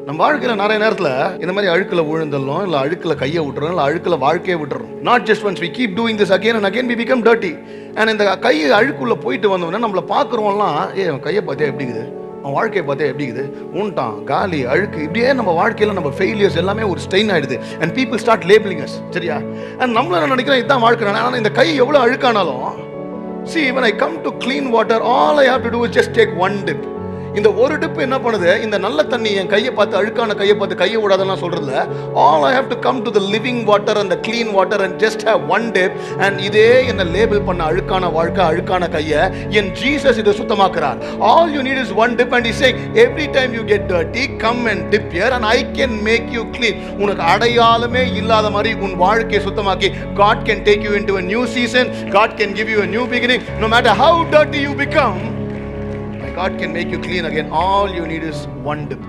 நம்ம வாழ்க்கையில் நிறைய நேரத்தில் இந்த மாதிரி அழுக்கில் விழுந்தலும், இல்லை அழுக்கில் கையை விட்டுறோம், இல்லை அழுக்கில் வாழ்க்கையை விட்டுறோம். Not just once we keep doing this again and again we become dirty. And இந்த கை அழுக்குள்ளே போயிட்டு வந்தோம்னா நம்மளை பார்க்குறோம்லாம், அவன் கையை பார்த்தியா எப்படி இருக்குது, அவன் வாழ்க்கையை பார்த்தா எப்படி இருக்குது, ஊன்ட்டான், காலி, அழுக்கு, இப்படியே நம்ம வாழ்க்கையில் நம்ம ஃபெயிலியர்ஸ் எல்லாமே ஒரு ஸ்டெயின் ஆகிடுது. And people start labelling us. சரியா? அண்ட் நம்மள நினைக்கிறேன் இதுதான் வாழ்க்கை. ஆனால் இந்த கை எவ்வளோ அழுக்கானாலும், see when I come to clean water, all I have to do is just take one dip. இந்த ஒரு டிப் என்ன பண்ணுது, இந்த நல்ல தண்ணி என் கையை பார்த்து, அழுக்கான கையை பார்த்து கையை விடாதெல்லாம் சொல்றதுல, all I have to come to the living water and the clean water and just have one dip. and இதே என்ன லேபிள் பண்ண அழுக்கான வாழ்க்கை, அழுக்கான கையை என் ஜீசஸ் இதை சுத்தமாக்குறார். all you need is one dip and he say every time you get dirty come and dip here and I can make you clean. உனக்கு அடையாளமே இல்லாத மாதிரி உன் வாழ்க்கையை சுத்தமாக்கி God can take you into a new season. God can give you a new beginning. No matter how dirty you become, God can make you clean again. All you need is one dip.